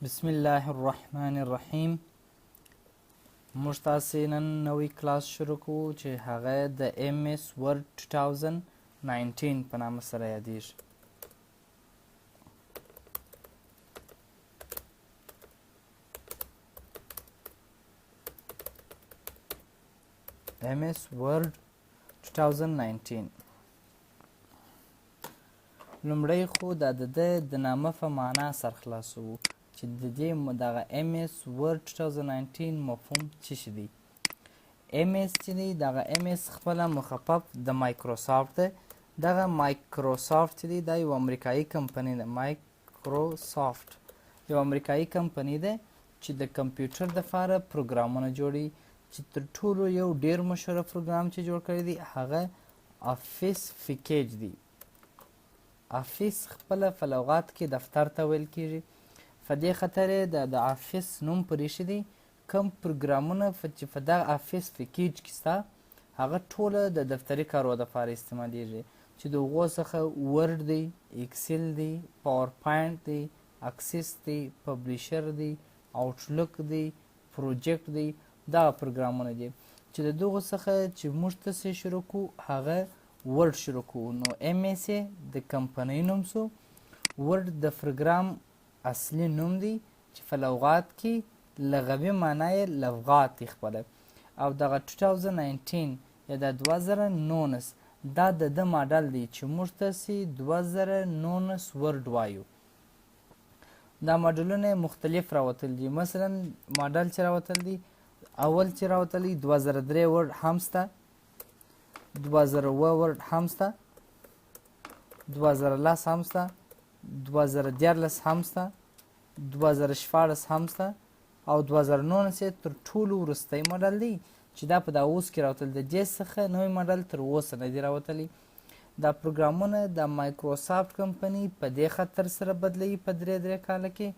بسم الله الرحمن الرحیم. موږ تاسې نن نوی کلاس شروع کوو چې هغه د MS Word 2019 په نامه سره یادیږي. MS Word 2019 لومړی خو د نامه په معنا سرخلاصوو چې د دې دغه MS Word 2019 مفهوم څه شی دی. MS چې دی دغه MS خپله مخفف د مایکروسافت ده. دغه مایکروسافت چې دی دا یو امریکایي کمپنۍ ده. مایکروسافت یو امریکایي کمپنۍ ده چې د کمپیوټر دپاره پروګرامونه جوړوي، چې تر ټولو یو ډیر مشهوره پروګرام چې جوړ کړی دی هغه افیس پیکیج دی. افیس خپله په لغات کې دفتر ته ویل کیږي. په دې خاطر د افیس نوم پرې ایښی دی. کوم پروګرامونه چې په دغه افیس پیکیج کې شته هغه ټوله د دفتري کارو دپاره استعمالیږي، چې د هغو څخه ورډ دی، اکسل دی، پاور پاینټ دی، اکسس دی، پبلیشر دی، آوټلوک دی، پروجیکټ دی. دغه پروګرامونه دي چې د دغو څخه چې موږ تاسې شروع کوو هغه ورډ شروع کوو. نو MS د کمپنۍ نوم سو. ورډ د پروګرام اصلي نوم دی چې په لغات کې لغوي معنا یې لغات دی خپله. او دغه 2019 یا د 2019 دا د ده ماډل دی چې موږ تاسې 2019 ورډ وایو. دا ماډلونه مختلف راوتل دي. مثلا ماډل چې راوتل دی اول چې راوتلی 2003 ورډ هم شته، 2007 ورډ هم شته، 2010 هم شته، 2014 هم شته، 2014 هم شته او 2019 تر ټولو وروستی ماډل دی چې دا په دا اوس کې راوتلی. د دې څخه نوی ماډل تر اوسه نه دی راوتلی. دا پروګرامونه د مایکروسافت کمپنۍ په دې خاطر سره بدلوي په درې کاله کې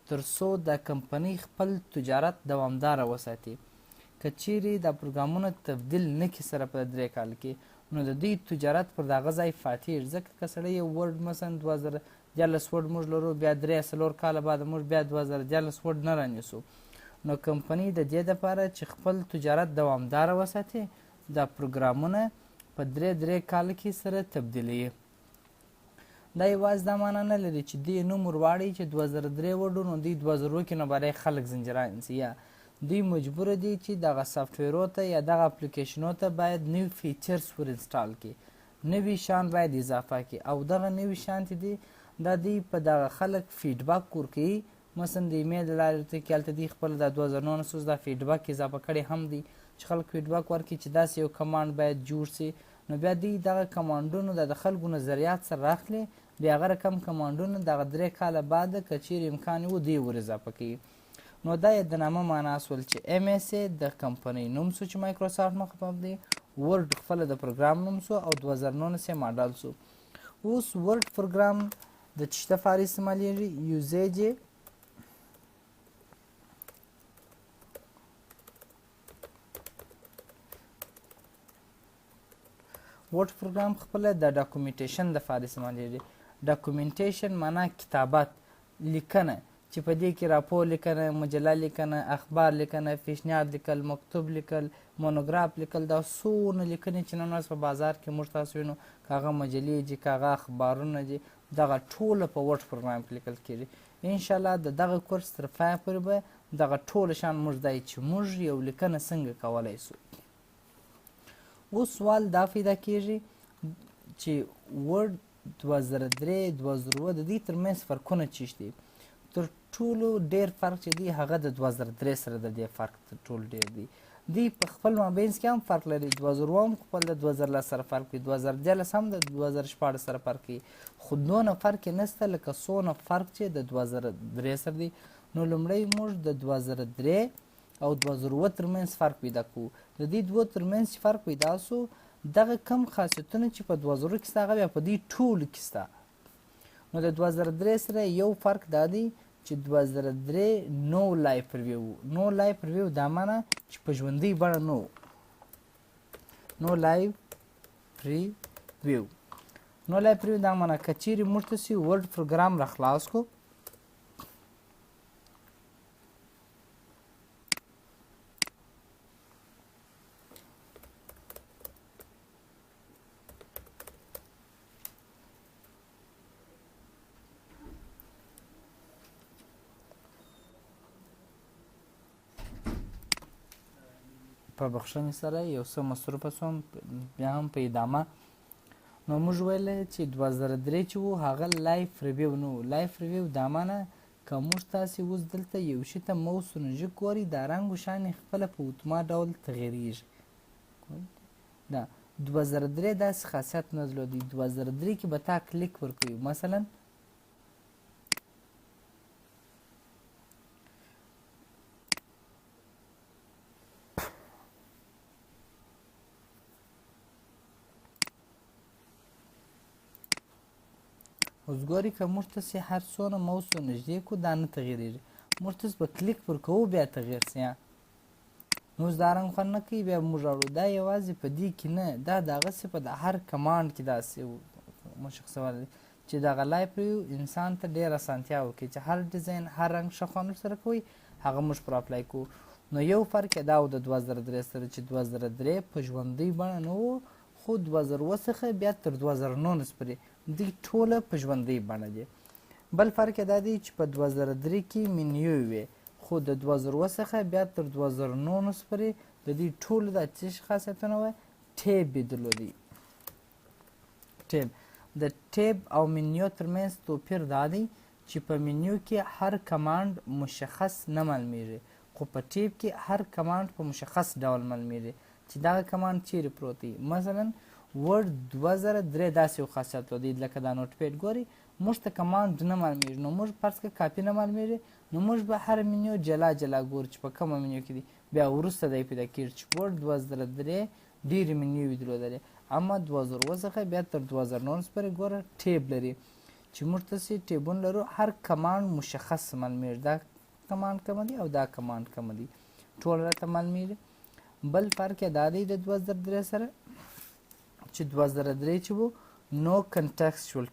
تر څو د کمپنۍ خپل تجارت دوامداره وساتي. که چیرې دا پروګرامونه تبدیل نه کړي سره په 3 کال کې نو د دوی تجارت پر دغه ځای فاتېږي. ځکه که سړی یو ورډ مثلا 2014 ورډ موږ لرو، بیا 3-4 کاله بعد موږ بیا 2014 ورډ نه رانیسو. نو کمپنۍ د دې دپاره چې خپل تجارت دوامداره وساتي دا پروګرامونه په 3 کال کې سره تبدیلوي. دا یوازې دا معنا نه لري چې دوی نوم ورواړي چې 2003 ورډو نو دوی 2000 کې نو برای خلک زنجیران سي. یا دوی مجبوره دي چې دغه سافټویرو ته یا دغه اپلیکیشنو ته باید نوي فیچرز ور انسټال کړي، نوي شیان باید اضافه کړي او دغه نوي شیان چې دي دا دوی په دغه خلک فیډبک ورکوي. مثلا د ایمیل له لارې ورته کې هلته دوی خپله د 2019 دا فیډبک اضافه کړی هم دی چې خلک فیډبک ورکړي چې داسې یو کمانډ باید جوړ سي. نو بیا دوی دغه کمانډونو د خلکو نظریات سره راخلي، بیا هغه رقم کمانډونه دغه 3 کاله بعد که چیرې امکان و دوی ور اضافه کوي. نو دا یې د نامه معنا سول چې MS د کمپنۍ نوم سو چې مایکروسافت مخفف دی، ورډ خپله د پروګرام نوم سو او 2019 ماډل سو. اوس ورډ پروګرام د څه لپاره استعمالیږي؟ یوزیج یې ورډ پروګرام خپله د ډاکومنټیشن دپاره استعمالیږي. ډاکومنټیشن معنا کتابت، لیکنه چې په دې کې راپور لیکنه، مجله لیکنه، اخبار لیکنه، پیشنهاد لیکل، مکتوب لیکل، مونوګراف لیکل. دا څونه لیکنې چې نن ورځ په بازار کې موږ تاسو وینو، که هغه مجلې دي که هغه اخبارونه دي، دغه ټوله په ورډ پروګرام کې لیکل کېږي. انشاءالله د دغه کورس تر پایه پورې به دغه ټوله شیان موږ زده چې موږ یو لیکنه څنګه کولی سو. اوس سوال دا پیدا کېږي چې ورډ 2003 2007 د دې ترمنځ فرقونه څه دي؟ تر ټولو ډېر فرق چې دی هغه د 2003 سره د دې فرق تر ټولو ډېر دی. دوی په خپل مابینځ کې هم فرق لري. 2007 هم خپل د 2010 سره فرق کوي، 2014 هم د 2014 سره فرق کوي، خو دونه فرق یې نشته لکه څونه فرق چې د 2003 سره دی. نو لومړی موږ د 2003 او 2007 ترمنځ فرق پیدا کوو. د دې دوو ترمنځ چې فرق پیدا سو دغه کم خاصیتونه چې په 2007 کې شته هغه بیا په دې ټولو کې شته. نو د 2003 سره یو فرق دا دی چې 2003 نو لایف ریویو. نو لایف ریویو دا معنی چې په ژوندۍ بڼه نو لایف ریویو. نو لایف ریویو دا معنی که چیرې موږ تاسې ورډ پروګرام را خلاص کو په بخښنې سره یو څه مصروفه سوم بیا هم په ادامه. نو موږ ویل چې 2003 چې و هغه لایف ریویو نه و. لایف ریویو دا معنی که موږ تاسې اوس دلته یو شي ته موس ونجیک ګورئ دا رنګ و شان یې خپله په اتومات ډول تغیریږي. دا 2003 داسې خاصیت نه درلودی. 2003 کې به تا کلیک ورکوي مثلا اوس ګورئ که موږ تاسې هر څونه موس ورنږدې کړو دا نه تغیریږي. موږ تاسې به کلیک پر کوو بیا تغیر سي. نو اوس دا رنګ خوند نه کوي بیا موږ راوړو. دا یوازې په دې کې نه دا د هغسې په د هر کمانډ کې داسې مشخصولی دی چې دغه لایف ریویو انسان ته ډېر اسانتیا ورکوي چې هر ډیزاین هر رنګ ښه خوند ورسره کوي هغه موږ پر اپلای کوو. نو یو فرق یې دا و د 2003 سره چې 2003 په ژوندۍ بڼه نه و خو 2007 څخه بیا تر 2019 پورې دوی ټوله په ژوندۍ بڼه دي. بل فرق یې دا دی چې په 2003 کې منیو وې خو د 2007 څخه بیا تر 2019 پورې د دې ټولو دا څه خاصیتونه وه ټیب یې درلودی. ټیب د ټیب او منیو ترمنځ توپیر دا دی چې په منیو کې هر کمانډ مشخص نه معلومیږي خو په ټیب کې هر کمانډ په مشخص ډول معلومیږي چې دغه کمانډ چیرې پروت دی. مثلا ورډ 2003 داسې یو خاصیت لري لکه دا نوټ پیډ ګورئ موږ ته کمانډ نه معلومیږي. نو موږ فرض کړه کاپي نه معلومیږي نو موږ به هر منیو جلا جلا ګورو چې په کومه منیو کې دي بیا وروسته دی پیدا کېږي چې ورډ 2003 ډېرې منیوې درلودلې اما 2007 څخه بیا تر 2019 پورې ګوره ټیب لري چې موږ تاسې ټیبونه لرو هر کمانډ مشخص معلومیږي دا کمانډ کومه دی او دا کمانډ کومه دی ټول راته معلومیږي. بل فرق یې دا دی د 2003 سره چې 2003 چې و نو کنټکسچوال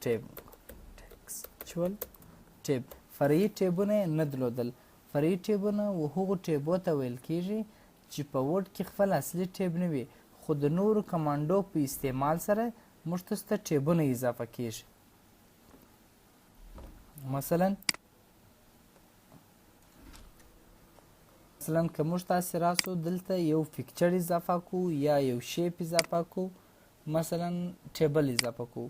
ټیب فرعي ټیبونه یې نه درلودل. فرعي ټیبونه هغو ټیبو ته ویل کېږي چې په ورډ کې خپل اصلي ټیب نه وي خو د نورو کمانډو په استعمال سره موږ تاسو ته ټیبونه اضافه کېږي. مثلا که موږ تاسې راسو دلته یو فکچر اضافه کوو یا یو شیپ اضافه کوو مثلا ټیبل اضافه کوو.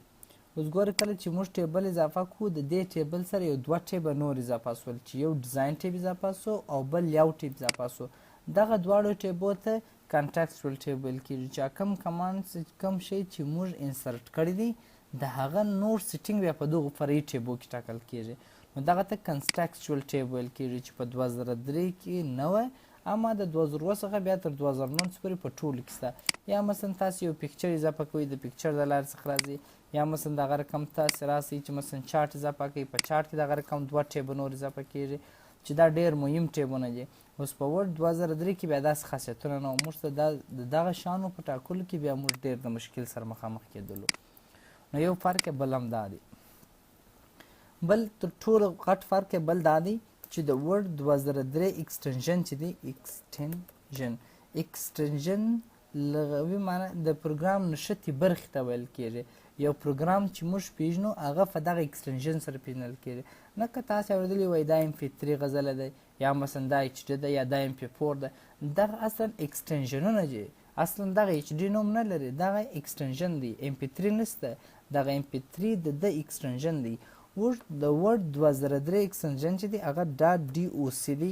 اوس ګوره کله چې موږ ټیبل اضافه کوو د دې ټیبل سره یو دوه ټیبه نور اضافه سول چې یو ډیزاین ټیب اضافه سو او بل یو ټیب اضافه سو. دغه دواړو ټیبو ته کنټکسچوال ټیب ویل کېږي چې کوم کمانډ کوم شی چې موږ انسرټ کړی دی د هغه نور سیټینګ بیا په دغو فرعي ټیبو کې ټاکل کېږي. نو دغه ته کنټکسچوال ټیب ویل کېږي چې په 2003 کې نه وه اما د 2007 څخه بیا تر 2019 پورې په ټولو کې شته. یا مثلا تاسې یو پکچر اضافه کوئ د پکچر د لارې څخه راځي یا مثلا دغه رقم تاسې راسئ چې مثلا چارټ اضافه کوئ په چارټ کې دغه رقم دوه ټیبه نور اضافه کېږي چې دا ډېر مهم ټیبونه دي. اوس په ورډ 2003 کې بیا داسې خاصیتونه نه وو موږ ته د دغه شیانو په ټاکلو کې بیا موږ ډېر د مشکل سره مخامخ کېدلو. نو یو فرق یې بل هم دا دی. بل تر ټولو غټ فرق یې بل دا دی چې د ورډ 2003 ایکسټنژن چې دی ایکسټنژن لغوي معنی د پروګرام نښتې برخې ته ویل کېږي. یو پروګرام چې موږ پیژنو هغه په دغه ایکسټنژن سره پیژنل کېږي. نه که تاسې اورېدلي وای دا MP3 غزله دی یا مثلا دا HD ده یا دا MP4 ده دغه اصلا ایکسټنژنونه دي اصلا دغه HD نوم نه لري دغه ایکسټنژن دی. MP3 نشته دغه MP3 د ایکسټنژن دی. د ورډ 2003 ایکسټنژن چې دی هغه .doc دی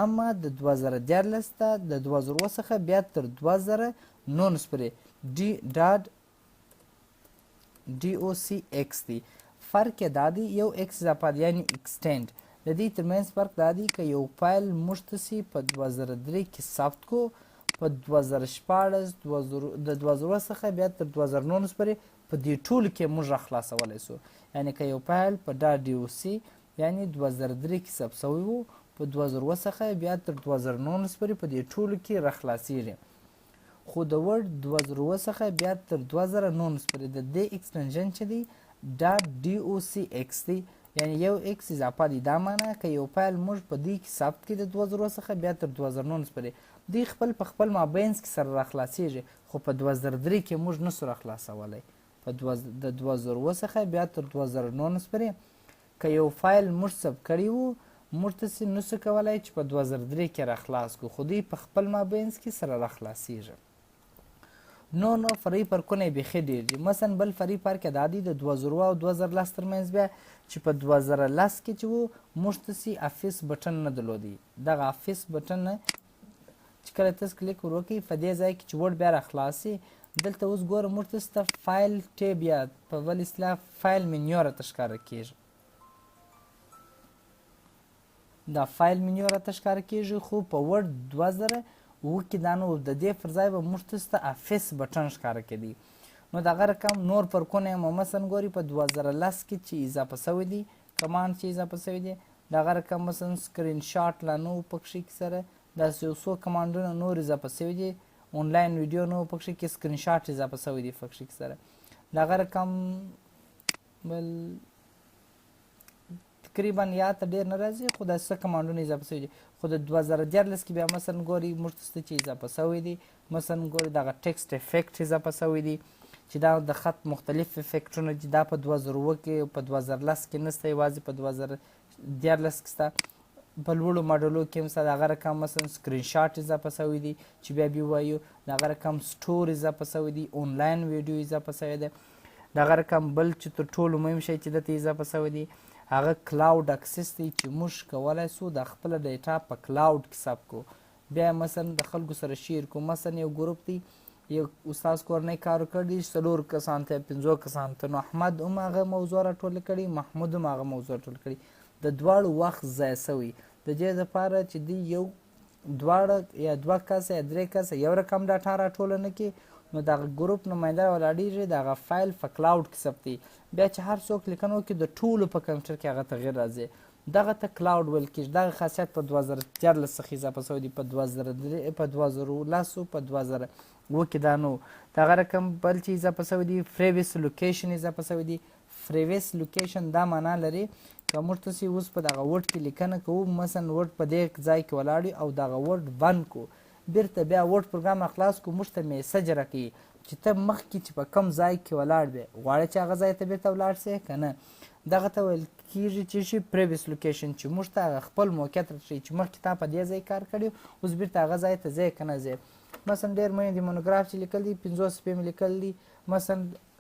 اما د 2014 ته د 2007 څخه بیا تر 2019 پورې .docx دی. فرق یې دا دی یو ایکس اضافه دی یعنې ایکسټینډ. د دې ترمنځ فرق دا دی که یو فایل موږ تاسې په 2003 کې ثبت کړو په 2014 د 2007 څخه بیا تر 2019 پورې په دې ټولو کې موږ راخلاصولی سو. یعنې که یو فایل په .doc یعنې 2003 کې ثبت شوی و په 2007 څخه بیا تر 2019 پورې په دې ټولو کې راخلاصیږي. خو د ورډ 2007 څخه بیا تر 2019 پورې د دې ایکسټنژن چې دی .docx دی یعنې یو ایکس اضافه دی. دا معنی که یو فایل موږ په دې کې ثبت کړي د 2007 څخه بیا تر 2019 پورې دوی خپل په خپل مابینځ کې سره راخلاصیږي خو په 2003 کې موږ نسو راخلاصولی. په د 2007 څخه بیا تر 2019 پورې که یو فایل موږ ثبت کړی و موږ تاسې نسو کولی چې په 2003 کې راخلاص کړو، خو دوی په خپل مابینځ کې سره راخلاصېږي. نو فرعي فرقونه یې بیخي ډېر دي. مثلا بل فرعي فرق یې دا دی د 2000 او 2010 ترمنځ بیا چې په 2010 کې چې و موږ تاسې افیس بټن نه درلودی. دغه افیس بټن نه چې کله تاسو کلیک ور وکړئ په دې ځای کې چې ورډ بیا راخلاصي، دلته اوس ګوره موږ تاسو ته فایل ټیب یا په بل اصطلاح فایل منیو راته ښکاره کېږي. دا فایل منیو راته ښکاره کېږي، خو په ورډ 2000 کې دا نو د دې پر ځای به موږ تاسو ته افیس بټن ښکاره کېدی. نو دغه رقم نور فرقونه یې مثلا ګوري په 2010 کې چې اضافه سوی دی، کمانډ چې اضافه سوی دی، دغه رقم مثلا سکرین شاټ لا نو پکښې سره داسې یو څو کمانډونه نور اضافه سوي دي، آنلاین ویډیو نو پکښې کې سکرین شاټ اضافه سوی دی پکښې سره. دغه رقم بل تقریبا یاد ته ډېر نه راځي، خو داسې څه کمانډونه اضافه سوي دي. خو د 2014 کې بیا مثلا ګوري موږ ته چې اضافه سوی دی، مثلا ګوري دغه ټکسټ افیکټ اضافه سوی دی چې دا د خط مختلف افیکټونه دي. دا په 2007 کې په 2010 کې نسته، یوازې په 2014 کې سته. په لوړو ماډلو کې هم سته. دغه رقم مثلا سکرین شاټ اضافه سوی دی چې بیا ووایو. دغه رقم سټور اضافه سوی دی، آنلاین ویډیو اضافه سوی دی. دغه رقم بل چې تر ټولو مهم شی چې دلته اضافه سوی دی هغه کلاود اکسس دی چې موږ کولی سو د خپله ډیټا په کلاود کې ثبت کړو، بیا مثلا د خلکو سره شیر کړو. مثلا یو ګروپ دی، یو استاد کورنۍ کار کړی دی 4 کسان ته 5 کسان ته، نو احمد هم هغه موضوع راټوله کړې، محمود هم هغه موضوع راټوله کړې، د دواړو وخت ضایع سوی. د دې دپاره چې دوی یو دواړه یا 2 کسه یا 3 کسه یو رقم ډاټا راټوله نه کړي، نو دغه ګروپ نماینده ولاړېږي، دغه فایل په کلاود کې ثبتوي. بیا چې هر څوک لیکنه وکړي د ټولو په کمپیوټر کې هغه تغیر راځي. دغه ته کلاود ویل کېږي. دغه خاصیت په 2014 څخه اضافه سوی دی، په 2010 په 2007 کې دا نو. دغه رقم بل چې اضافه سوی دی فریویس لوکیشن اضافه سوی دی. فریویس لوکیشن دا معنا لري که موږ تاسې اوس په دغه ورډ کې لیکنه کوو، مثلا ورډ په دې ځای کې ولاړ او دغه ورډ بند کو، بیرته بیا ورډ پروګرام خلاص کو، موږ ته میسج راکوي چې ته مخکې چې په کوم ځای کې ولاړ وې غواړې چې هغه ځای ته بیرته ولاړ سې که نه. دغه ته ویل کېږي چې شي پریویس لوکیشن، چې موږ ته هغه خپل موقعیت راښیي چې مخکې تا په دې ځای کار کړی اوس بیرته هغه ځای ته ځې که نه ځې. مثلا ډېر مهم دي مونوګراف چې لیکل دي 50 صفحې مې لیکل دي، مثلا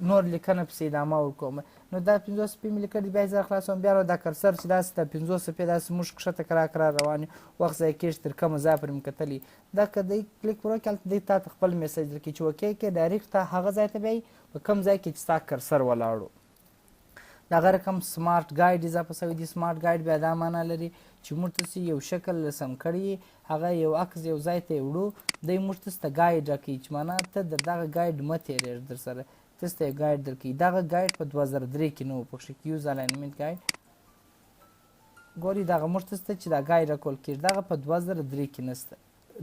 نور لیکنه پسې ادامه وکړم، نو دا 50 صفحې مې لیکل دي بیا یې زه خلاصوم، بیا نو دا کرسر چې داسې د 50 صفحې داسې موږ کښته کرا روان یو، وخت ضایع کېږي تر کومه ځایه پورې مې کتلي. دا که دی کلیک وکړي هلته دی تا ته خپل میسج درکړي چې اوکې کې ډایرکټ تا هغه ځای ته بیایي په کوم ځای کې چې ستا کرسر ولاړو. دغه رقم سمارټ ګایډ اضافه سوی دی. سمارټ ګایډ بیا دا معنا لري چې موږ تاسې یو شکل رسم کړی، هغه یو عکس یو ځای ته یې وړو، دی موږ تاسې ته ګایډ راکوي چې معنا ته د دغه ګایډ مه تېرېږه در سره، تاسې ته یې ګایډ درکوي. دغه ګایډ په 2003 کې نه و پکښې کې یوز الاینمنټ ګایډ ګوري، دغه موږ تاسې ته چې دا ګایډ راکول کېږي دغه په 2003 کې نسته،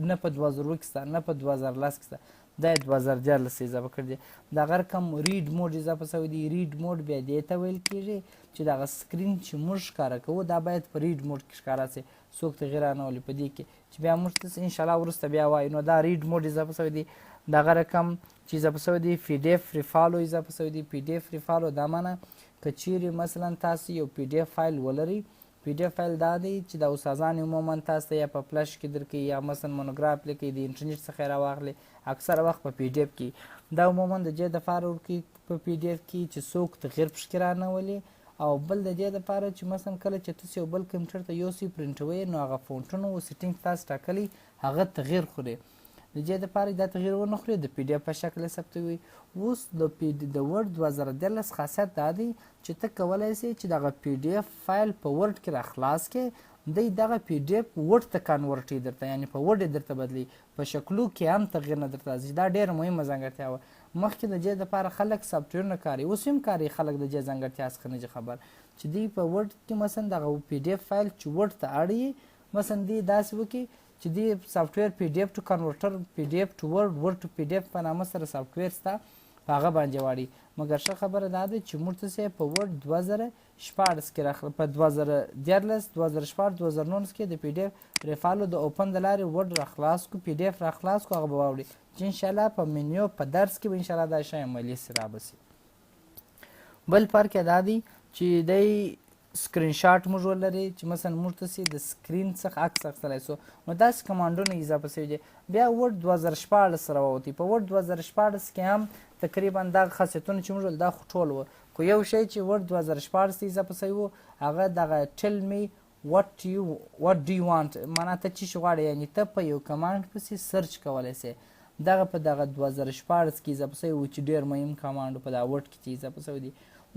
نه په 2007 کې شته، نه په 2010 کې شته، دا یې 2014 اضافه کړی دی. دغه رقم ریډ موډ اضافه سوی دی. ریډ موډ بیا دې ته ویل کېږي چې دغه سکرین چې موږ ښکاره کوو دا باید په ریډ موډ کې ښکاره سي، څوک تغیر نه ولي په دې کې چې بیا موږ ته انشاءالله وروسته بیا وایو. نو دا ریډ موډ اضافه سوی دی. دغه رقم چې اضافه سوی دی پی ډي اف ریفالو اضافه سوی دی. پی ډي اف ریفالو دا معنی که چیرې مثلا تاسو یو پی ډي اف فایل ولرئ، پی ډي اف فایل دا دی چې د استادان عموما تاسو ته یا په فلش کې درکوي یا مثلا مونوګراف لیکئ د انټرنیټ څخه یې راواخلئ، اکثره وخت په پی ډي اف کې دا عموما د دې دپاره ورکوي په پی ډي اف کې چې څوک تغیر پکښې رانولي، او بل د دې دپاره چې مثلا کله چې تاسو یو بل کمپیوټر ته یو څه پرنټوئ نو هغه فونټونه او سیټینګ تاسو ټاکلی هغه تغیر خوري، د دې دپاره دا تغیر ونه خوري د پی ډي اف په شکل ثبتوي. اوس د ورډ 2013 خاصیت دا دی چې ته کولی سې چې دغه پی ډي اف فایل په ورډ کې راخلاص کړې، دی دغه پی ډي اف ورډ ته کنورټوي درته، یعنې په ورډ یې درته بدلوي، په شکلو کې هم تغیر نه درته راځي. دا ډېره مهمه ځانګړتیا وه. مخکې د دې دپاره خلک سافټویرونه کاروي، اوس هم کاروي خلک د دې ځانګړتیا څخه نه دي خبر چې دوی په ورډ کې مثلا دغه پی ډي اف فایل چې ورډ ته اړوي، مثلا دوی داسې وکړي چې دی سافټویر پی ډي اف ټو کنورټر پی ډي اف ټو ورډ ورډ ټو پی ډي اف په نامه سره سافټویر شته، په هغه باندې واړي. مګر ښه خبره دا ده چې موږ تاسې په ورډ 2014 کې په 2013 2014 2019 کې د پی ډي اف ریفالو د اوپن د لارې ورډ راخلاص کړو، پی ډي اف راخلاص کړو، هغه به واوړي چې انشاءالله په منیو په درس کې به انشاءالله دا شی عملي سي رابسي. بل فرق یې دا دی چې دی سکرین شاټ موږ ولري چې مثلا موږ تاسې د سکرین څخه عکس اخیستلی سو نو داسې کمانډونه اضافه سوي دي. بیا ورډ 2014 راووتی. په ورډ 2014 کې هم تقریبا دغه خاصیتونه چې موږ ول دا خو ټول وو، خو یو شی چې ورډ 2014 ته اضافه سوی وو هغه دغه ټل می what do you want، معنا ته څه شی غواړې، یعنې ته په یو کمانډ پسې سرچ کولی سې. دغه په دغه 2014 کې اضافه سوی و چې ډېر مهم کمانډ په دغه ورډ کې چې اضافه سوی دي.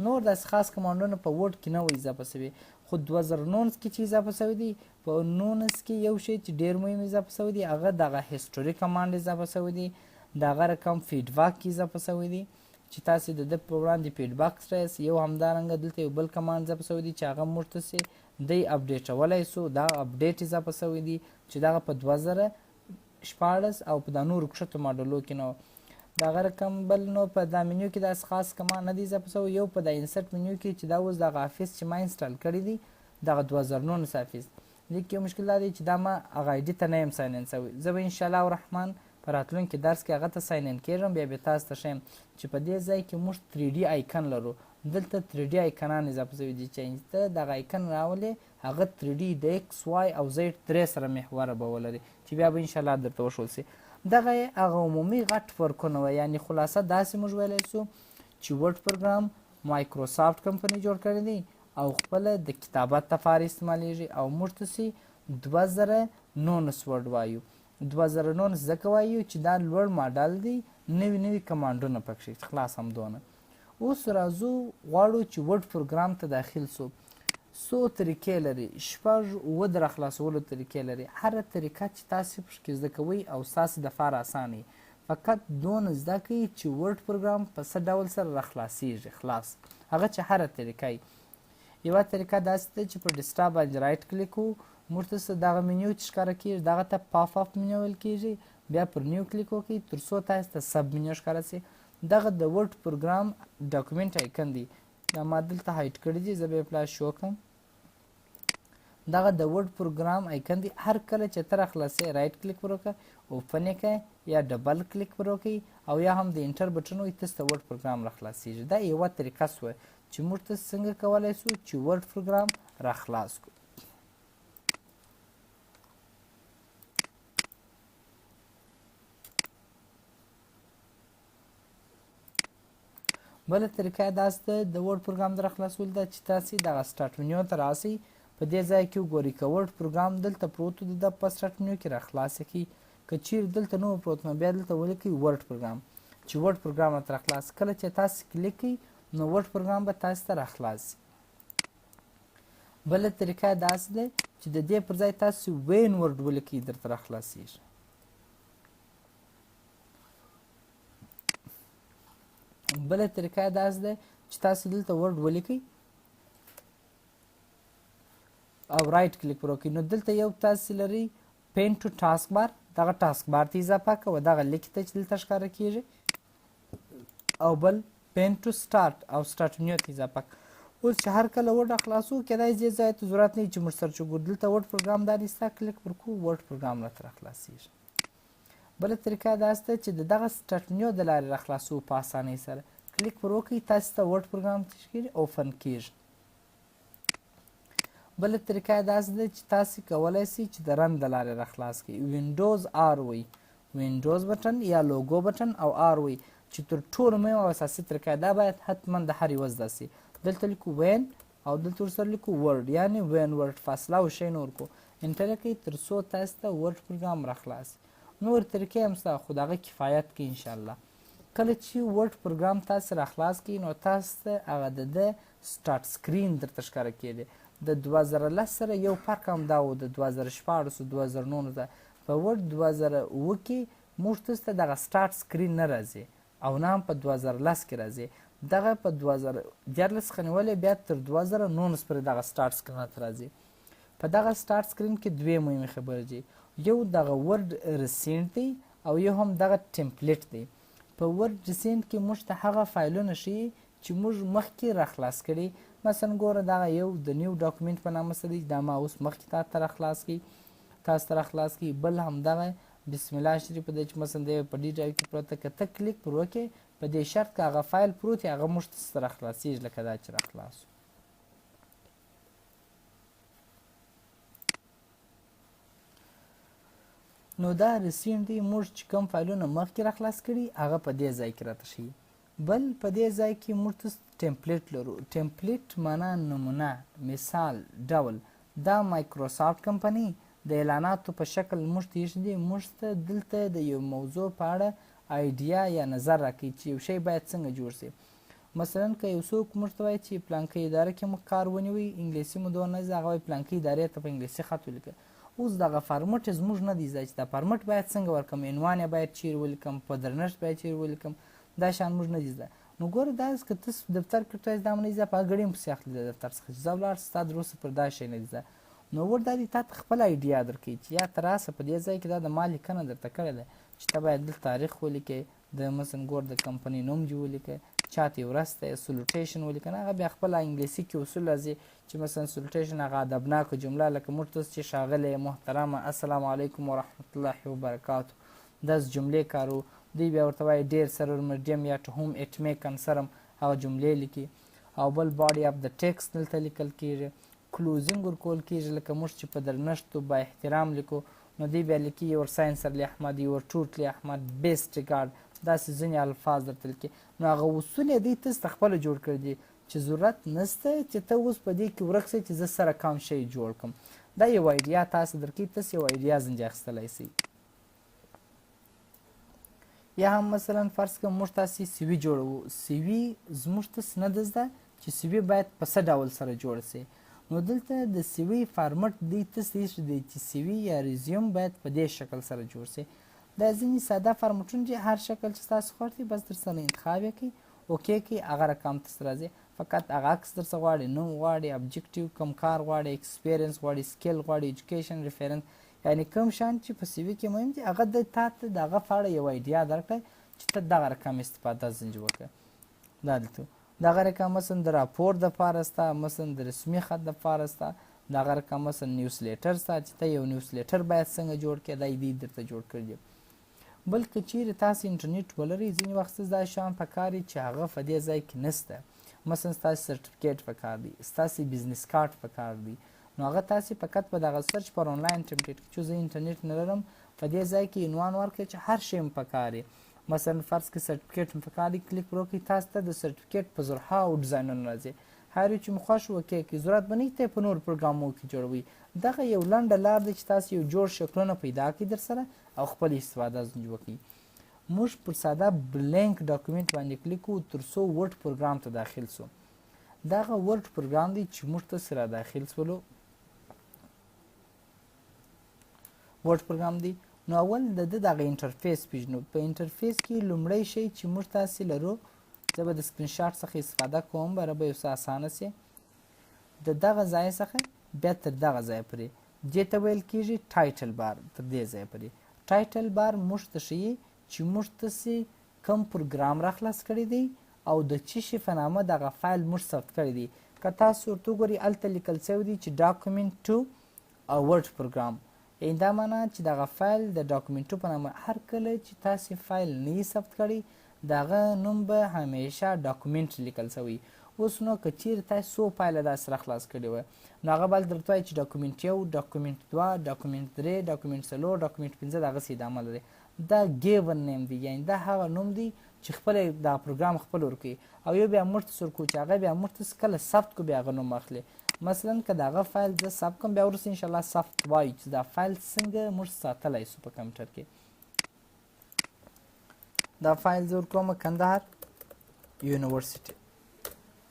نور داسې خاص کمانډونه په ورډ کې نه و اضافه سوي، خو 2019 کې چې اضافه سوی دي په 19 کې یو شی چې ډېر مهم اضافه سوی دی هغه دغه هیسټوري کمانډ اضافه سوی دی. دغه رقم فیډباک اضافه سوی دی چې تاسې د ده په وړاندې فیډباک سټایس. یو همدارنګه دلته یو بل کمانډ اضافه سوی دی چې هغه موږ تاسې دی اپډیټولی سو. دا اپډیټ اضافه سوی دی چې دغه په 2014 او په د نورو کښتو ماډلو کې نه و. دغه رقم بل نو په دا منیو کې داسې خاص کمان نه دی اضافه سوی. یو په د انسرټ منیو کې چې دا اوس دغه افیس چې ما انسټال کړی دی دغه 2019 افیس، دې کې یو مشکل دا دی چې دا ما هغه آی ډي ته نه یم ساین ان سوی. زه به انشاءالله الرحمن په راتلونکي درس کې هغه ته ساین ان کېږم، بیا تاسو ته ښیم چې په دې ځای کې موږ 3D آیکن لرو. دلته 3D آیکنان اضافه سوي دي چې ته دغه آیکن راولې هغه 3D د ایکس وای او زیډ درې سره محوره به ولري چې بیا به انشاءالله درته وښول سي. دغه هغه عمومي غټ فرقونه وه، یعنې خلاصه داسې موږ ویلی سو چې ورډ پروګرام مایکروسافټ کمپنۍ جوړ کړی دی او خپله د کتابت لپاره استعمالیږي او موږ تاسې 2019 ورډ وایو. 2019 ځکه وایو چې دا لوړ ماډل دی، نوي کمانډونه پکښې خلاص همدونه. اوس راځو غواړو چې ورډ پروګرام ته داخل سو. څو طریقې لري، شپږ اووه د راخلاصولو طریقې لري. هره طریقه چې تاسې پکې زده کوئ او ستاسې دپاره اسانه وي، فقط دونه زده کوئ چې ورډ پروګرام په څه ډول سره راخلاصیږي خلاص. هغه چې هره طریقه وي. یوه طریقه داسې ده چې په ډیسکټاپ باندې رایټ کلیک کوو، موږ ته دغه منیو چې ښکاره کېږي دغه ته پاپ اپ منیو ویل کېږي. بیا پر نیو کلیک وکړئ تر څو تاسې ته سب منیو ښکاره سي. دغه د ورډ پروګرام ډاکومنټ آیکن دی، دا ما دلته هایټ کړی دی، زه به یې فلاش شو کړم. دغه د ورډ پروګرام آیکن دی. هر کله چې ته راخلاصې رایټ کلیک پر وکړه، اوپن یې کړئ یا ډبل کلیک پر وکړئ او یا هم د انټر بټن ووهئ، تاسو ته ورډ پروګرام راخلاصېږي. دا یوه طریقه سوه چې موږ ته څنګه کولی سو چې ورډ پروګرام راخلاص کړو. بله طریقه داسې ده د ورډ پروګرام د راخلاصولو ده چې تاسې دغه سټارټ منیو ته راسئ، په دې ځای کې وګورئ که ورډ پروګرام دلته پروت و د ده په سټارټ منیو کې راخلاص یې کړئ. که چیرې دلته نه و پروت نو بیا دلته ولیکئ ورډ پروګرام چې ورډ پروګرام راته راخلاص. کله چې تاسې کلیک کړئ نو ورډ پروګرام به تاسې ته راخلاص شي. بله طریقه داسې ده چې د دې پر ځای تاسې وین ورډ ولیکئ درته راخلاصیږي. بله طریقه داسې ده چې تاسې دلته ورډ ولیکئ او رایټ کلیک پر وکړئ، نو دلته یو تاسې لرئ پین ټو ټاسک بار، دغه ټاسک بار ته اضافه کوه، دغه لیک ته چې دلته ښکاره کېږي، او بل پین ټو سټارټ او سټارټ منیو ته اضافه کړه. اوس چې هر کله ورډ خلاصو کېدای دې ځای ته ضرورت نه وي چې موږ سرچ وکړو، دلته ورډ پروګرام دا دی ستا کلیک پر کړو ورډ پروګرام راته راخلاصېږي. بله طریقه داسې ده چې د دغه سټارټ منیو د لارې راخلاصو په اسانۍ سره کلیک پر وکړئ، تاسې ته ورډ پروګرام کېږي اوپن کېږي. بله طریقه داسې ده چې تاسې کولی سئ چې د رن د لارې راخلاص کړئ. وینډوز آر وایي، وینډوز بټن یا لوګو بټن او آر وایي چې تر ټولو مهم او اساسي طریقه دا باید حتما د هر یوه زده سي. دلته لیکو وین او دلته ورسره لیکو ورډ، یعنې وین ورډ، فاصله او شی نه ورکړو، انټر یې کړئ تر څو تاسې ته ورډ پروګرام راخلاص. نور طریقې هم شته خو د هغه کفایت کوي انشاءالله. کله چې ورډ پروګرام تاسې راخلاص کړئ نو تاسو ته هغه د ده سټارټ سکرین درته ښکاره کېږي. د 2010 سره یو فرق هم دا و، د 2014 او 2019 په ورډ 2009 کې موږ تاسو ته دغه سټارټ سکرین نه راځي او نه هم په 2010 کې راځي. دغه په 2014 څخه نیولې بیا تر 2019 پورې دغه سټارټ سکرین راته راځي. په دغه سټارټ سکرین کې دوې مهمې خبرې دي، یو دغه ورډ ریسینټ دی او یو هم دغه ټمپلیټ دی. په ورډ ریسینټ کې موږ ته هغه فایلونه ښیي چې موږ مخکې راخلاص کړي. مثلا ګوره دغه یو د نیو ډاکومنټ په نامه څه دی، دا ما اوس مخکې تاسو ته راخلاص کړي، تاسو ته راخلاص کړي. بل همدغه بسم الله شریف دی چې مثلا دی په ډي ډرایو کې پروت ده، که ته کلیک پر وکړې په دې شرط که هغه فایل پروت وي هغه موږ ته راخلاصېږي لکه دا چې راخلاص. نو دا ریسنټلی موږ چې کوم فایلونه مخکې را خلاص کړي هغه په دې ځای کې راته ښیي. بل په دې ځای کې موږ ټمپلیټ لرو. ټمپلیټ معنا نمونه، مثال، ډول. دا مایکروسافټ کمپنی د اعلاناتو په شکل موږ ته ایښي دي. موږ ته دلته د یو موضوع په اړه آیډیا یا نظر راکوي چې یو شی باید څنګه جوړ شي. مثلا که یو څوک موږ ته وایي چې پلانکې اداره کې موږ کار ونیوئ، انګلیسي مو دومره نه زده، هغه وایي پلانکې ادارې ته په انګلیسي خط ولیکه. اوس دغه فارمټ زموږ نه دی زده چې دا فارمټ باید څنګه ورکړم، عنوان یې باید چیرې ولیکم، په درنښت باید چیرې ولیکم، دا شیان موږ نه دي زده. نو ګوره دا که ته دفتر کې ورته دا نه دي زده، په هغه ګړۍ هم پسې اخلي د دفتر څخه چې ځه ولاړ ستا تر اوسه پر دا شی نه دي زده. نو ور دا دي تا ته خپله ایډیا درکوي چې یا ته راسه په دې ځای کې دا د ما لیکنه درته کړې ده چې ته باید دلته تاریخ ولیکې، د مثلا ګور د کمپنۍ نوم دې ولیکې، چاته یې ورځ ته سلوټیشن ولیکه. هغه بیا خپله انګلیسي کې اصول راځي چې مثلا سلوټیشن هغه ادبناکه جمله لکه موږ ته چې ښاغلی محترمه السلام علیکم ورحمت الله وبرکاتو، داسې جملې کارو. دوی بیا ورته وایي ډېر سرور میډیم یا ټو هوم اټ مې کنسرم، هغه جملې لیکي. او بل باډي اف د ټیکسټ دلته لیکل کېږي. کلوزینګ ورکول کېږي لکه موږ چې په درنښت با احترام لیکو نو دوی بیا لیکي یور ساینسرلی احمد، یور ټوټلی احمد، بیسټ ریګارډ، داسې ځینې الفاظ درته لیکي. نو هغه اصول یې دوی تاسو ته خپله جوړ کړي دي چې ضرورت نشته چې ته اوس په دې کې ورک شې چې زه سره کوم شی جوړ کړم. دا یو ایډیا تاسو درکوي، تاسو یو ایډیا ځنې اخیستلی شئ. یا هم مثلا فرض کړه موږ تاسې سی وي جوړوو. سی وي زموږ تاسې نه ده زده چې سی وي باید په څه ډول سره جوړ شي. نو دلته د سی وي فارمټ دی تاسې ایښی دی چې سی وي یا ریزیوم باید په دې شکل سره جوړ شي. دا ځینې ساده فارمټونه چې هر شکل چې تاسو خوښ دی بس در سره انتخاب یې کړئ، اوکې کړئ، هغه رقم تاسو راځي. فقط هغه عکس در څه غواړي، نوم غواړي، ابجکټیو کوم کار غواړي، ایکسپیرینس غواړي، سکیل غواړي، ایجوکیشن، ریفرنس، یعنې کوم شیان چې په سی وي کې مهم دي هغه د تا ته د هغه په اړه یو ایډیا درکړی چې ته دغه رقم استفاده ځنې وکړه. دا دلته دغه رقم مثلا د راپور دپاره سته، مثلا د رسمي خط دپاره سته، دغه رقم مثلا نیوز لیټر سته چې ته یو نیوز لیټر باید څنګه جوړ کړې، دا دوی درته جوړ کړي دي. بل که چیرې تاسو انټرنیټ ولرئ ځینې وخت دا شیان پکار دي چې هغه په دې ځای کې نشته. مثلا ستاسو سرټیفیکیټ پکار دی، ستاسو بزنس کارت پکار دی، نو هغه تاسې فقط په دغه سرچ پر آنلاین ټمپلیټ کې چې زه انټرنیټ نه لرم په دې ځای کې عنوان ورکړئ چې هر شی م پکار دی. مثلا فرض کړئ سرټیفیکیټ م پکار دی، کلیک پر وکړئ، تاسو ته د سرټیفیکیټ په زرهاو ډیزاینونه راځي. هر یو چې مو خوښ وکړئ کې ضرورت به نه وي په نورو پروګرامونو کې جوړوئ. دغه یو لنډه لار ده چې تاسو یو جوړ شکلونه پیدا کړئ در سره او خپل استفاده ځنې وکړئ. موږ پر ساده بلینک ډاکومنټ باندې کلیک کوو تر څو ورډ پروګرام ته داخل سو. دغه ورډ پروګرام دی چې موږ ته سره داخل سولو. ورډ پروګرام دی نو اول د دغه انټرفیس پیژنو. په انټرفیس کې لومړی شی چې موږ تاسې لرو، زه به د سکرین شاټ څخه استفاده کوم بره به یو څه اسانه سي. د دغه ځای څخه بیا تر دغه ځای پورې دې ته ویل کېږي ټایټل بار. تر دې ځای پورې ټایټل بار موږ ته ښیي چې موږ تاسې کوم پروګرام راخلاص کړی دی او د څه شي په نامه دغه فایل موږ ثبت کړی دی. که تاسو ورته وګورئ هلته لیکل شوی دی چې ډاکومنټ 2 او ورډ پروګرام. یعنې دا معنا چې دغه فایل د ډاکومنټ 2 په نامه هر کله چې تاسې فایل نه یې ثبت کړی د هغه نوم به همیشه ډاکومنټ لیکل شوی. اوس نو که چیرې تاسو څو فایله داسې راخلاص کړي وه نو هغه به درته وایي چې ډاکومنټ 1، ډاکومنټ 2، ډاکومنټ 3، ډاکومنټ 4، ډاکومنټ 5 دغسې ادامه لري. دا ګیون نیم دی، یعنې دا هغه نوم دی چې خپله دا پروګرام خپل ورکوي او یو بیا موږ ته ورکوو چې هغه بیا موږ ته کله ثبت کړو بیا هغه نوم اخلي. مثلا که د هغه فایل زه ثبت کړم بیا وروسته انشاءالله ثبت وایو چې دا فایل څنګه موږ ساتلی سو په کمپیوټر کې. دا فایل زه ورکوم کندهار یونیورسټي،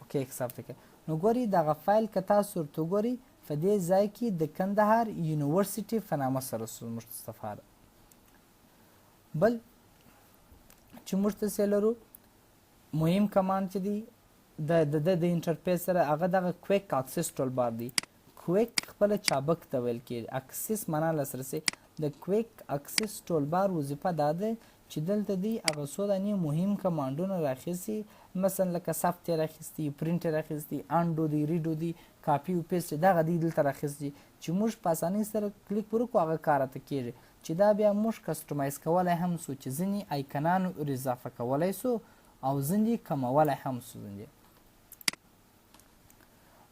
اوکې ثبت کړئ. نو ګورئ دغه فایل که تاسو ورته وګورئ په دې ځای کې د کندهار یونیورسټي په نامه سره سو موږ استفاده. بل چې موږ تاسې لرو مهم کمانډ چې دی د انټرفیس سره هغه دغه کویک اکسس ټول بار دی. کویک خپله چابک ته ویل کېږي، اکسس معنا لاسرسی. د کویک اکسس ټول بار وظیفه دا ده چې دلته دی هغه څو دانې مهم کمانډونه راخیستي، مثلا لکه ثبت یې راخیستي، پرنټ یې راخیستي، انډو دی، ریډو دی، کاپي او پیسټ دغه دی دلته راخیستي چې موږ په اسانۍ سره کلیک ورکړو هغه کار راته کېږي چې دا بیا موږ کسټمایز کولی هم سو چې ځینې آیکنان ور اضافه کولی سو او ځینې کمولی هم سو.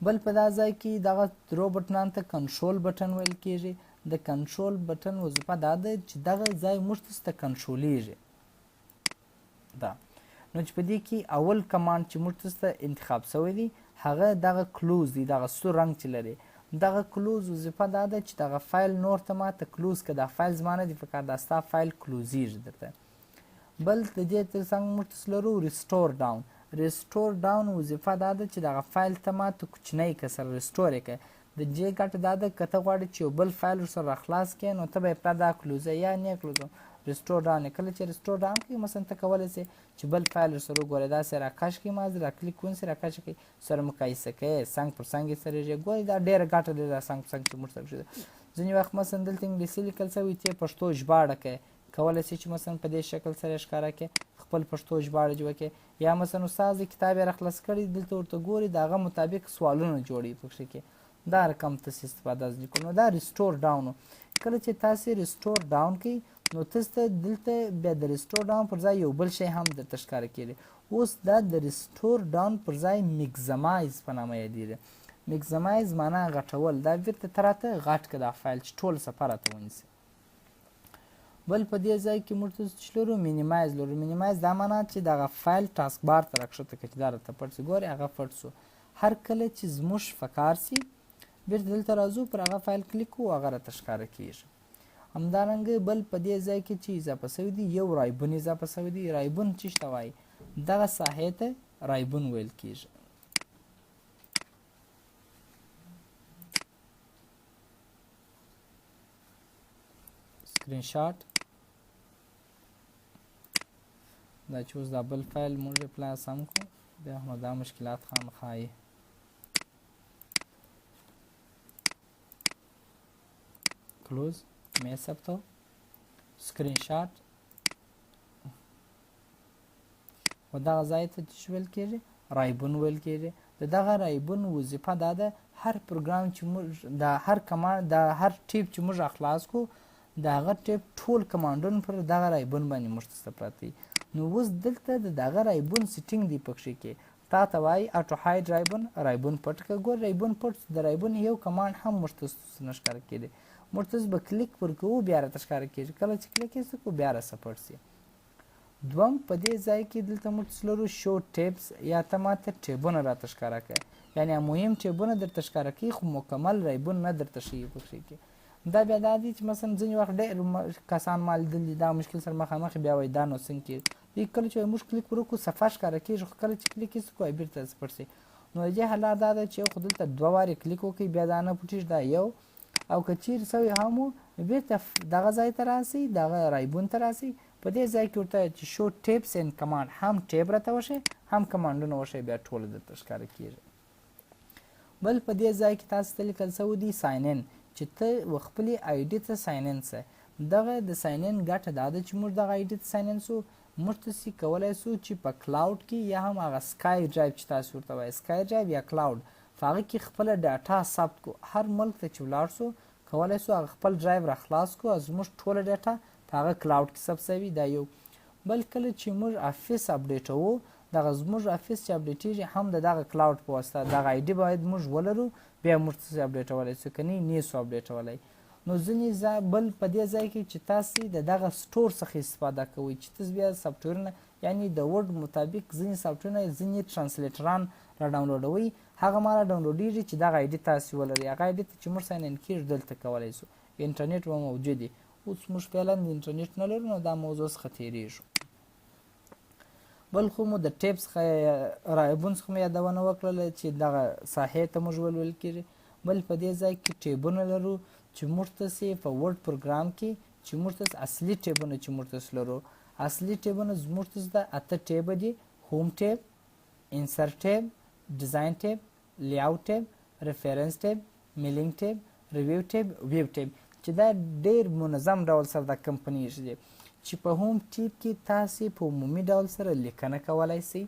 بل په دا ځای کې دغه درو بټنانو ته کنټرول بټن ویل کېږي. د کنټرول بټن وظیفه دا ده چې دغه ځای موږ ته کنټرولیږي دا. نو چې په دې کې اول کمانډ چې موږ ته انتخاب شوی دی هغه دغه کلوز دی، دغه سور رنګ چې لري دغه کلوز وظیفه دا ده چې دغه فایل نور ته ماته کلوز که دا فایل زما نه دی پکار دا ستا فایل کلوزیږي درته. بل د دې تر څنګ موږ لرو ریسټور ډاون. ریسټور ډاون وظیفه دا ده چې دغه فایل ته ماته کوچنی که سره ریسټور یې کړه. د دې ګټه دا ده که ته غواړې چې یو بل فایل ورسره راخلاص کړې نو ته به یې پرته دا کلوزه یا نه کلوزه ریسټور ډاون. کله چې ریسټور ډاون کوي مثلا ته کولی سې چې بل فایل ورسره وګورې داسې راکش کړي مازې راکلیک ونیسې راکش کړي سره مقایسه کوې څنګ پر څنګ یې سرېږي ګورې دا ډېره ګټه لري دا څنګ پر څنګ چې موږ سره شي. ځینې وخت مثلا دلته انګلیسي لیکل شوي ته پښتو ژباړه کوې کولی سې چې مثلا په دې شکل سره یې ښکاره کړې خپل پښتو ژباړه جوړه کړې یا مثلا استاد کتاب یې راخلاص کړی دلته ورته ګورې د هغه مطابق سوالونه جوړوي پکښې کې دا رقم تاسې استفاده ځینې کوو. نو دا ریسټور ډاون و. کله چې تاسې ریسټور ډاون کوئ نو تاسو ته دلته بیا د ریسټور ډاون پر ځای یو بل شی هم درته ښکاره کېږي. اوس دا د ریسټور ډاون پر ځای میکزمایز په نامه یادېږي. میکزمایز معنا غټول، دا بیرته ته راته غټ کړه دا فایل چې ټول صفحه راته ونیسي. بل په دې ځای کې موږ څه لرو مینیمایز لرو. مینیمایز دا معنا چې دغه فایل ټاسک بار ته راکښته کړه چې دا راته پټ شي. ګورې هغه پټ شو. هر کله چې زموږ فکار سي بیرته دلته راځو پر هغه فایل کلیک کوو هغه راته ښکاره کېږي. همدارنګه بل په دې ځای کې چې اضافه شوی دی یو رایبون اضافه شوی دی. رایبون څه ته وایي؟ دغه ساحې ته رایبون ویل کېږي. سکرین شاټ دا چې اوس دا بل فایل موږ یې پلا سم کړو بیا نو دا مشکلات خامخا یې کلوز مې ثبتو سکرین شاټ و دغه ځای ته چې ویل کېږي رایبون ویل کېږي. د دغه رایبون وظیفه دا ده هر پروګرام چې موږ د هر کمانډ د هر ټیپ چې موږ خلاص کړو د هغه ټیپ ټول کمانډونه پر دغه رایبون باندې موږ ته پراته دي. نو اوس دلته د دغه رایبون سیټینګ دی پکښې کې تا ته وایي اټو هاید رایبون رایبون پټ کړه. ګور رایبون پټ د رایبون یو کمانډ هم موږ ته نه ښکاره کېدی. موږ ته به کلیک پر کوو بیا راته ښکاره کېږي. کله چې کلیک یې کوو بیا راسه پټ سي. دوم په دې ځای کې دلته موږ لرو شو ټیبس یا ته ماته ټیبونه راته ښکاره کړه یعنې مهم ټیبونه درته ښکاره کوي خو مکمل رایبون نه درته ښیي پکښې کې. دا بیا دا دي چې مثلا ځینې وخت ډېر کسان ما لیدلي دا مشکل سره مخامخ بیا وایي دا نو څنګه کېږي. کله چې موږ کلیک وکړو صفحه ښکاره کېږي خو کله چې کلیک یې کوو بېرته پټ سي. نو د دې حالت دا ده چې یو خو دلته دوه وارې کلیک وکړئ بیا دا نه پټېږي دا یو او که چیرې سوی هم و بېرته دغه ځای ته راسئ دغه رایبون ته راسئ په دې ځای کې ورته چې شو ټیپس اینډ کمانډ هم ټیب راته وښی هم کمانډونه وښی بیا ټوله درته ښکاره کېږي. بل په دې ځای کې تاسو ته لیکل شوي دي ساین ان چې ته خپلې آی ډي ته ساین ان سه. دغه د ساین ان ګټه دا ده چې موږ دغه آی ډي ته ساین ان سو موږ تاسې کولی سو چې په کلاوډ کې یا هم هغه سکای ډرایو چې تاسو ورته وایي سکای ډرایو یا کلاوډ په هغه کې خپله ډاټا ثبت کړو. هر ملک ته چې ولاړ سو کولی سو هغه خپل ډرایو را خلاص کړو او زموږ ټوله ډاټا په هغه کلاوډ کې ثبت شوي دا یو. بل کله چې موږ افیس اپډیټوو دغه زموږ افیس چې اپډیټېږي هم د دغه کلاوډ په واسطه دغه آی ډي باید موږ ولرو بیا موږ څه اپډیټولی سو که نه سو اپډیټولی. نو ځینې بل په دې ځای کې چې تاسې د دغه سټور څخه استفاده کوئ چې تاسو بیا سافټویرونه یعنې د ورډ مطابق ځینې سافټویرونه ځینې ټرانسلیټران را ډاونلوډوئ هغه ما را ډاونلوډېږي چې دغه آی ډي تاسې ولرئ. هغه آی ډي ته چې موږ ساین ان کېږو دلته کولی سو. انټرنیټ به موجود وي. اوس موږ فعلا د انټرنیټ نه لرو نو دا موضوع څخه تېرېږو. بل خو مو د ټیپ څخه رایبون څخه مو یادونه وکړله چې دغه ساحې ته موږ ولول کېږي. بل په دې ځای کې ټیبونه لرو چې موږ تاسې په ورډ پروګرام کې چې موږ تاسې اصلي ټیبونه چې موږ تاسې لرو اصلي ټیبونه زموږ تاسې د اته ټیبه دي. هوم ټیب انسرټ ټیب ډیزاین ټیب لیاوټ ټیب ریفرنس ټیب میلینګ ټیب ریویو ټیب ویب ټیب چې دا ډېر منظم ډول سره دا کمپنیږي دي چې په هوم ټیب کې تاسې په عمومي ډول سره لیکنه کولی سئ.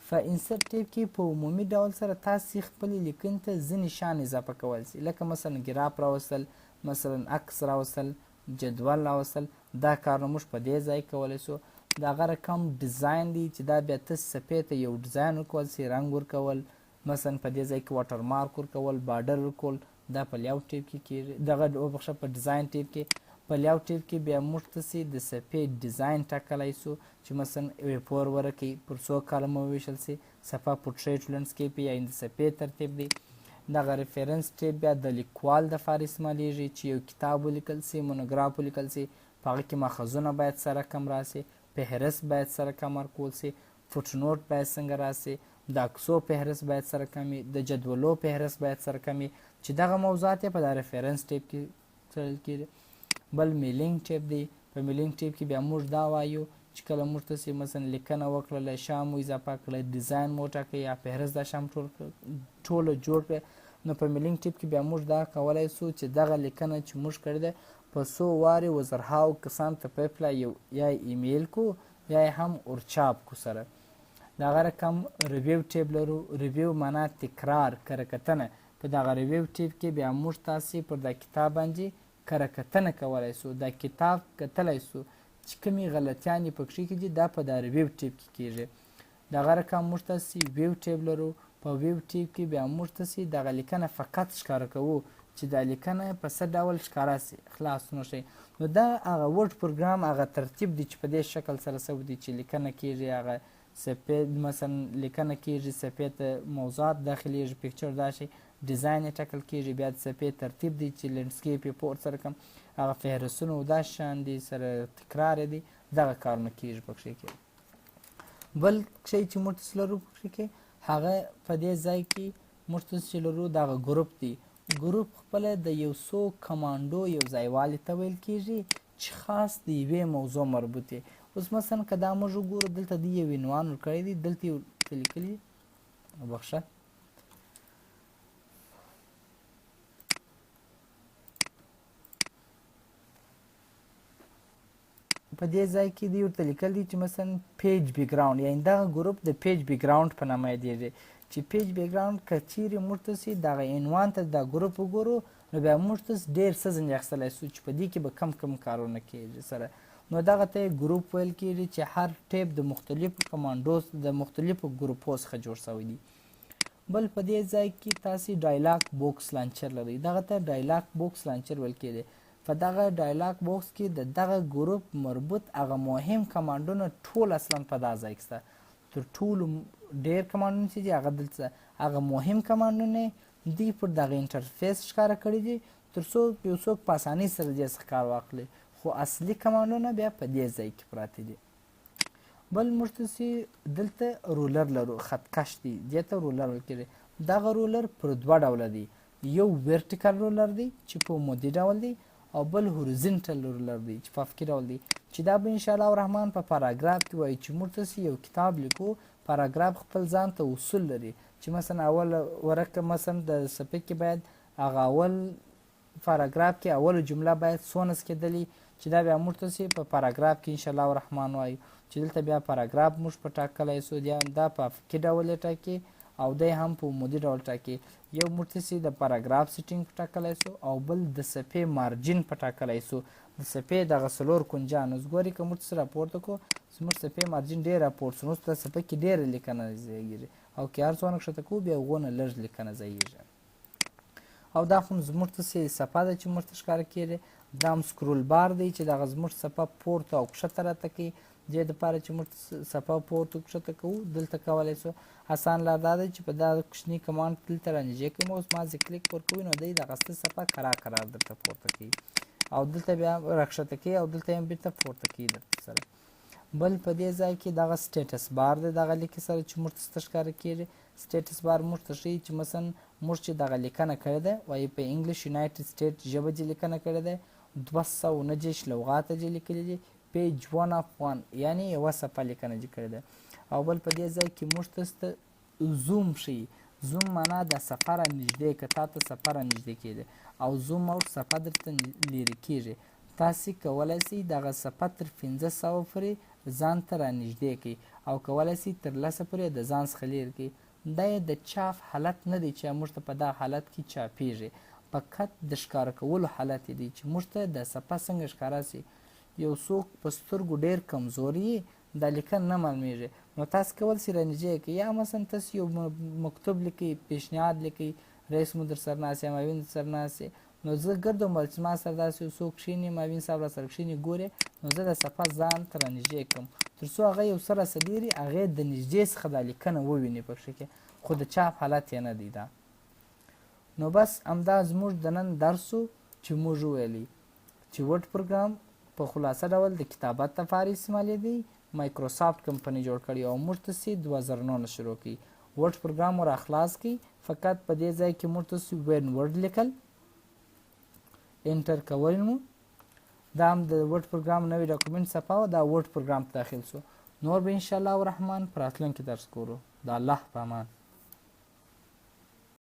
په انسرټ ټیب کې په عمومي ډول سره تاسې خپلې لیکنې ته ځینې شیان اضافه کولی سئ لکه مثلا ګراف راوستل مثلا عکس راوستل جدول راوستل دا کارونه موږ په دې ځای کولی سو. د هغه رقم ډیزاین دی چې دا بیا تاسې صفحې ته یو ډیزاین ورکول سئ رنګ ورکول مثلا په دې ځای کې واټر مارک ورکول بارډر ورکول دا په لیاوټ ټیب کې کېږي، دغه وبخښه په ډیزاین ټیب کې. په لیاوټ ټیب کې بیا موږ تاسې د صفحې ډیزاین ټاکلی سو چې مثلا A4 ورکوي پر څو کالمه وویشل سي، صفحه پورټریټ لینډسکیپ یا د صفحې ترتیب دی. دغه ریفرنس ټیب بیا د لیکوال دپاره استعمالیږي چې یو کتاب ولیکل سي، مونوګراف ولیکل سي، په هغه کې ماخذونه باید سره کم راسي، فهرست باید سره کم ورکول سي، فوټ نوټ باید څنګه راسي، د عکسو فهرست باید سره کم وي، د جدولو فهرست باید سره کم وي، چې دغه موضوعات یې په دا ریفرنس ټیب کې څیړل کېږي. بل میلینګ ټیب دی. په میلینګ ټیب کې بیا موږ دا وایو چې کله موږ تاسې مثلا لیکنه وکړله، شا مو اضافه کړه، ډیزاین مو وټاکئ یا فهرست دا شا مو ټوله جوړ کړه، نو په میلینګ ټیب کې بیا موږ دا کولی سو چې دغه لیکنه چې موږ کړې ده په څو وارې وزرهاو کسانو ته پیپله یا ایمیل کو یا هم اورچاپ کو سره. دغه رقم ریویو ټیب لرو. ریویو معنا تکرار، کره کتنه. په دغه ریویو ټیب کې بیا موږ تاسې پر دا کتاب باندې کره کتنه کولی سو، دا کتاب کتلی سو چې کومې غلطیانې پکښې کېږي دا په دا ریویو ټیب کې کېږي. دغه رقم موږ تاسې ویو ټیب لرو. په ویو ټیب کې بیا موږ تاسې دغه لیکنه فقط ښکاره کوو چې دا لیکنه په څه ډول ښکاره سي، خلاص نو شي. نو دا هغه ورډ پروګرام هغه ترتیب دی چې په دې شکل سره سوی دی چې لیکنه کېږي، هغه صفحې مثلا لیکنه کېږي، صفحې ته موضوعات داخلیږي، پیکچر دا شي، ډیزاین یې ټاکل کېږي، بیا د صفحې ترتیب دی چې لینډسکیپ یې پورت سره کم، هغه فهرستونه او دا شیان دي سره تکرار دی، دغه کارونه کېږي پکښې کې. بل شی چې موږ تاسې لرو پکښې کې هغه په دې ځای کې موږ تاسې چې لرو دغه ګروپ دی. ګروپ خپله د یو څو کمانډو یو ځایوالي ته ویل کېږي چې خاص د یوې موضوع مربوط دی. اوس مثلا که دا موږ وګورو دلته دې یو عنوان ورکړی دی، دلته یې ورته لیکلي بخښه په دې ځای کې دی ورته لیکل دي چې مثلا پیج بیکګراوند، یعنې دغه ګروپ د پیج بیکګراوند په نامه یادېږي. چې پیج بیکګراوند که چیرې موږ تاسې دغه عنوان ته دا ګروپ وګورو نو بیا موږ تاسې ډېر څه ځینې اخیستلی سو چې په دې کې به کم کارونه کېږي سره. نو دغه ته یې ګروپ ویل کېږي چې هر ټیپ د مختلفو کمانډو د مختلفو ګروپو څخه جوړ سوی دی. بل په دې ځای کې تاسې ډایلاګ بوکس لانچر لرئ. دغه ته ډایلاګ بوکس لانچر ویل کېږي. په دغه ډایلاګ بوکس کې د دغه ګروپ مربوط هغه مهم کمانډونه ټول اصلا په دا ځای کې شته. تر ټولو ډېر کمانډونه چې دي هغه دلته هغه مهم کمانډونه دوی پر دغه انټرفیس ښکاره کړي دي تر څو یو څوک په اسانۍ سره دې څخه کار واخلي، خو اصلي کمانډونه بیا په دې ځای کې پراته دي. بل موږ تاسې دلته رولر لرو، خطکش دی، دې ته رولر ویل کېږي. دغه رولر پر دوه ډوله دی، یو ورټیکل رولر دی چې په عمودي ډول دی او بل هوریزنټل رولر دی چې په افقي ډول دی، چې دا به انشاءالله الرحمن په پاراګراف کې وایي چې موږ تاسې یو کتاب لیکو، پاراګراف خپل ځان ته اصول لري چې مثلا اول ورقه مثلا د صفحې کې باید هغه اول پاراګراف کې اوله جمله باید څونه کېدلي چې دا بیا موږ تاسې په پاراګراف کې انشاءالله الرحمن وایو چې دلته بیا پاراګراف موږ په ټاکلی سو، دا په افقي ډول یې ټاکي او دی هم په عمودي ډول ټاکي. یو موږ تاسې د پاراګراف سیټینګ په ټاکلی سو او بل د صفحې مارجین په ټاکلی سو. د صفحې دغه څلور کنجان اوس ګورئ که موږ څه راپورته کړو زموږ صفحې مارجین ډېر راپورت سو، نو اوس په صفحه کې ډېره لیکنه ځایږي او که هر څونه ښکته کوو بیا هغونه لږ لیکنه ځایږي. او دا خو زموږ تاسې صفحه ده چې موږ ته ښکاره کېږي. دا هم سکرول بار دی چې دغه زموږ صفحه پورته او کښته راته کوي. دې دپاره چې موږ صفحه پورته کښته کوو دلته کولی سو. اسان لار دا دی چې په دا کوچني کمانډ دلته رانږدې کوم، اوس ما زه کلیک ورکوي نو دی دغه ستر صفحه کرار درته پورته کوي او دلته بیا راښکته کوي او دلته یې هم بېرته پورته کوي درته سره. بل په دې ځای کې دغه سټیټس بار دی دغه لیکې سره چې موږ ته ښکاره کېږي. سټیټس بار موږ ته ښیي چې مثلا موږ چې دغه لیکنه کړې ده وایي په انګلیش یونایټډ سټیټ ژبه چې لیکنه کړې ده 229 لغات چې لیکلي دي، پیج 1 of 1 یعنې یوه صفحه لیکنه چې کړې ده. او بل په دې ځای کې موږ ته زوم ښیي. زوم معنا د صفحه را نږدې که تا ته صفحه را نږدې کېږي او زوم اوټ صفحه درته لیرې کېږي. تاسې کولی سئ دغه صفحه تر 500 پورې ځان ته را نږدې کړئ او کولی سئ تر 10 پورې د ځان څخه لرې کړئ. دا یې د چاپ حالت نه دی چې موږ ته په دغه حالت کې چاپېږي، فقط د ښکاره کولو حالت یې دی چې موږ ته د صفحه څنګه ښکاره سي. یو څوک په سترګو ډېر کمزوري دا لیکن نه معلومیږي نو تاسو کولی سئ رانږدې کړئ، یا مثلا تاسو یو مکتوب لیکئ، پیشنهاد لیکئ، رئیس مو در سر ناست یا معاون در سر ناست نو زه ګرځم ول چې ما سره داسې یو څوک کښېني معاون صاحب را سره کښېني ګورې نو زه د صفحه ځان ته رانږدې کړم تر څو هغه یو څه راسه لري هغې د نږدې څخه دا لیکنه وویني په کښې کې خو د چاپ حالت یې نه دی دا. نو بس همدا زموږ د نن درس و چې موږ وویلی چې ورډ پروګرام په خلاصه ډول د کتابت لپاره استعمالېدی. مایکروسافټ کمپنۍ جوړ کړی او موږ ته سي 2009 شروع کړي. ورډ پروګرام ور اخلاص کړي فقط په دې ځای کې موږ ته سي وین ورډ لیکل انټر کول مو دا هم د ورډ پروګرام نوی ډاکومنټ صفحه و دا ورډ پروګرام ته داخل شو. نور به ان شاء الله الرحمن په راتلونکي درس ګورو. د الله په امان.